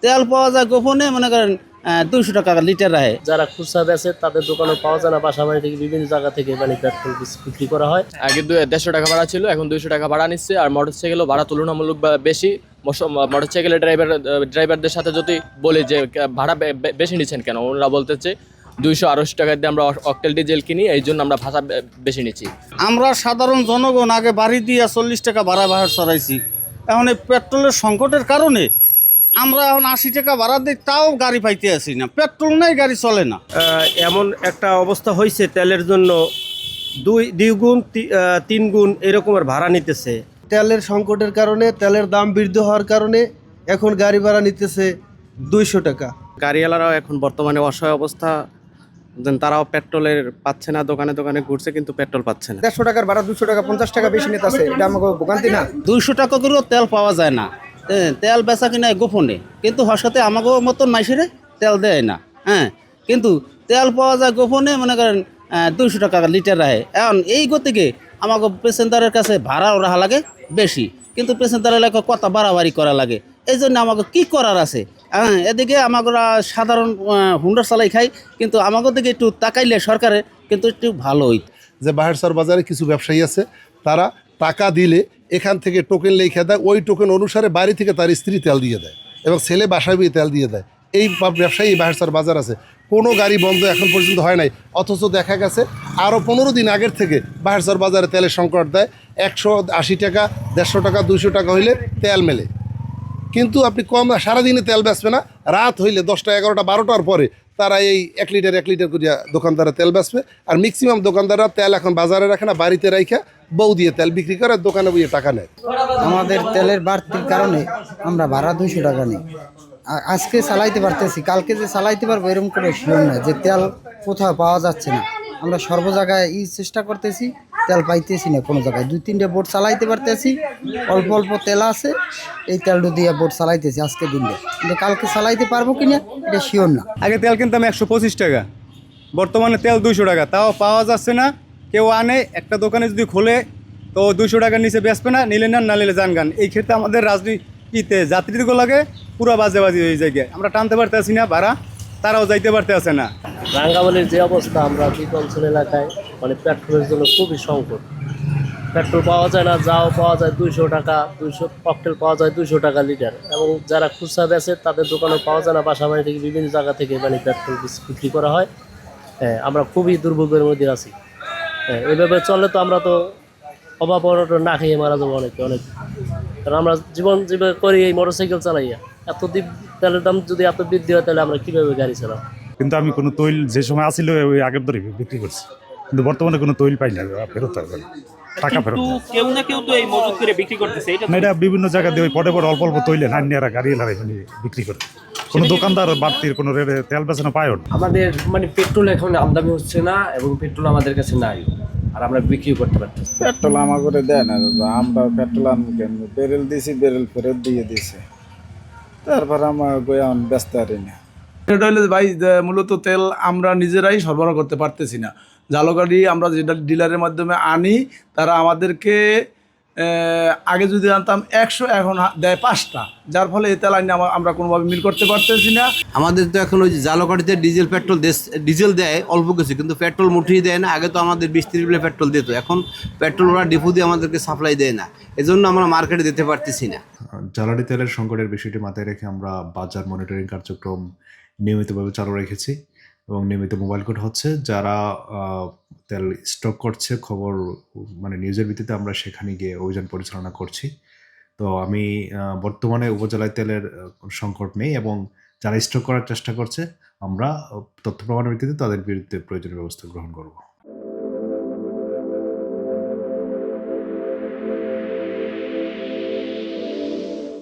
তেল পাওয়া যায় গোপনে, মনে করেন 200 টাকা লিটার রাখে। যারা খুচরা বেচে তাদের দোকানে পাওয়া যায় না, বাসাবাড়ি থেকে বিভিন্ন জায়গা থেকে মানে পেট্রোল বিক্রি করা হয়। আগে 150 টাকা ভাড়া ছিল, এখন 200 টাকা ভাড়া নিচ্ছে। আর মোটরসাইকেলও ভাড়া তুলনামূলক বেশি। মোটরসাইকেলের ড্রাইভারদের সাথে যদি বলি যে ভাড়া বেশি নিচ্ছেন কেন, ওনারা বলতেছে 200-250 টাকা দিয়ে আমরা অকটেল ডিজেল কিনি, এই জন্য আমরা ভাড়া বেশি নিচ্ছি। আমরা সাধারণ জনগণ আগে বাড়ি দিয়ে 40 টাকা ভাড়া চড়াইছি। এখন এই পেট্রোলের সংকটের কারণে আমরা এখন 80 টাকা ভাড়া দিই, তাও গাড়ি পাইতে আসি না। পেট্রোল নেই, গাড়ি চলে না। এমন একটা অবস্থা হয়েছে, তেলের জন্য 2 গুণ 3 গুণ এরকমের ভাড়া নিতেছে। তেলের সংকটের কারণে, তেলের দাম বৃদ্ধি হওয়ার কারণে এখন গাড়ি ভাড়া নিতেছে 200 টাকা। গাড়িওয়ালারাও এখন বর্তমানে অসহায় অবস্থা, তারাও পেট্রোলের পাচ্ছে না, দোকানে দোকানে ঘুরছে কিন্তু পেট্রোল পাচ্ছে না। 150 টাকার ভাড়া 200 টাকা 50 টাকা বেশি নিতেছে, এটা আমাকে ভোগান্তি না। 200 টাকা করেও তেল পাওয়া যায় না। তেল বেচা কিনা গোপনে, কিন্তু হসাতে আমাকে মতন মাইসেরে তেল দেয় না। কিন্তু তেল পাওয়া যায় গোপনে, মনে করেন 200 টাকা লিটার রাখে। এখন এই গতিকে আমাকে প্যাসেঞ্জারের কাছে ভাড়াও রাখা লাগে বেশি, কিন্তু প্যাসেঞ্জারের লাগে কথা বাড়াবাড়ি করা লাগে। এই জন্য আমাকে কী করার আছে? এদিকে আমাকে সাধারণ হুন্ডার চালাই খাই, কিন্তু আমাকে দিকে একটু তাকাইলে সরকারের কিন্তু একটু ভালো হইত। যে বাহেরসর বাজারে কিছু ব্যবসায়ী আছে, তারা টাকা দিলে এখান থেকে টোকেন লিখে দেয়, ওই টোকেন অনুসারে বাড়ি থেকে তার স্ত্রী তেল দিয়ে দেয় এবং ছেলে বাসায় গিয়ে তেল দিয়ে দেয়। এই ব্যবসায়ী বাহেরসর বাজার আছে, কোনো গাড়ি বন্ধ এখন পর্যন্ত হয় নাই। অথচ দেখা গেছে আরও 15 দিন আগের থেকে বাহেরসর বাজারে তেলের সংকট দেয়। 180 টাকা, 150 টাকা, 200 টাকা হইলে তেল মেলে, কিন্তু আপনি কম সারাদিনে তেল বেচবে না। রাত হইলে 10টা, 11টা, 12টার পরে তারা এই 1 লিটার করিয়া দোকানদাররা তেল বেচবে। আর ম্যাক্সিমাম দোকানদাররা তেল এখন বাজারে রাখে না, বাড়িতে রাখা বউ দিয়ে তেল বিক্রি করে, দোকানে বইয়ে টাকা নেয়। আমাদের তেলের বাড়তির কারণে আমরা ভাড়া 200 টাকা নিই। আজকে চালাইতে পারতেছি, কালকে যে চালাইতে পারবো এরকম করে শিওর না, যে তেল কোথাও পাওয়া যাচ্ছে না। আমরা সর্ব জায়গায় চেষ্টা করতেছি, তেল পাইতেছি না কোনো জায়গায়। 2-3টে বোট চালাইতে পারতেছি, অল্প অল্প তেল আছে, এই তেলটা দিয়ে বোট চালাইতেছি আজকে দিনে, কিন্তু কালকে চালাইতে পারবো কিনা এটা শিওর না। আগে তেল কিনতাম 125 টাকা, বর্তমানে তেল 200 টাকা, তাও পাওয়া যাচ্ছে না। কেউ আনে, একটা দোকানে যদি খোলে তো 200 টাকার নিচে বেচবে না, নিলে না নিলে যান গান। এই ক্ষেত্রে আমাদের রাজনীতিতে যাত্রীদের লাগে পুরো বাজেবাজি হয়ে যায়। আমরা টানতে পারতেছি না ভাড়া, তারাও যাইতে পারতে আসে না। রাঙ্গামাটির যে অবস্থা, আমরা দ্বীপ অঞ্চল এলাকায় মানে পেট্রোলের জন্য খুবই সংকট। পেট্রোল পাওয়া যায় না, যাও পাওয়া যায় 200 টাকা, 200 অকটেল পাওয়া যায় 200 টাকা লিটার। এবং যারা খুচরা বেচে তাদের দোকানে পাওয়া যায় না, বাসাবাড়ি থেকে বিভিন্ন জায়গা থেকে মানে পেট্রোল বিক্রি করা হয়। আমরা খুবই দুর্ভোগের মধ্যে আছি। এইভাবে চলে তো আমরা তো অভাব অনটন না খেয়ে মারা যাবো অনেক। কারণ আমরা জীবন করি এই মোটরসাইকেল চালাইয়া। তেলের দাম যদি এত বৃদ্ধি হয়, তাহলে আমরা কীভাবে গাড়ি চালাবো? কিন্তু আমি কোনো তৈল যে সময় আসিল ওই আগের ধরে বিক্রি করছি, কিন্তু বর্তমানে কোনো তৈল পাই না, ফেরত হবে না, টাকা ফেরত। কেউ না কেউ তো এই মজুত করে বিক্রি করতেছে। এটা বিভিন্ন জায়গা দিয়ে ওই পরে অল্প অল্প তৈলে নানিয়ারা গাড়ি এলাকায় বিক্রি করে। কোনো দোকানদার বাড়তির কোনো তেল বেচানো পায় না। আমাদের মানে পেট্রোল এখন আমদানি হচ্ছে না, এবং পেট্রোল আমাদের কাছে নাই, আর আমরা বিক্রি করতে পারতেছি। পেট্রোল আমার করে দেয় না, আমরা পেট্রোল আনবো কেন? বেরেল দিয়েছি, বেরেল ফেরত দিয়ে দিছে, তারপর আমার গোয়ান ব্যস্ত আরি না। এটা হইলে ভাই মূলত তেল আমরা নিজেরাই সরবরাহ করতে পারতেছি না। জালো গাড়ি আমরা যেটা ডিলারের মাধ্যমে আনি, তারা আমাদেরকে আগে যদি আনতাম 100, এখন দেয় 5টা, যার ফলে এই তেল আইনে আমরা কোনোভাবে মিল করতে পারতেছি না। আমাদের তো এখন ওই জালো গাড়িতে ডিজেল দেয় অল্প কিছু, কিন্তু পেট্রোল মুঠেই দেয় না। আগে তো আমাদের 20-30 পেট্রোল দিত, এখন পেট্রোল ওরা ডিপো দিয়ে আমাদেরকে সাপ্লাই দেয় না, এজন্য আমরা মার্কেটে দিতে পারতেছি না। জ্বালানি তেলের সংকটের বিষয়টি মাথায় রেখে আমরা বাজার মনিটরিং কার্যক্রম নিয়মিতভাবে চালু রেখেছি এবং নিয়মিত মোবাইল কোড হচ্ছে। যারা তেল স্টক করছে খবর মানে নিউজের ভিত্তিতে আমরা সেখানে গিয়ে অভিযান পরিচালনা করছি। তো আমি বর্তমানে উপজেলায় তেলের সংকট নেই, এবং যারা স্টক করার চেষ্টা করছে আমরা তথ্য প্রমাণের ভিত্তিতে তাদের বিরুদ্ধে প্রয়োজনীয় ব্যবস্থা গ্রহণ করব।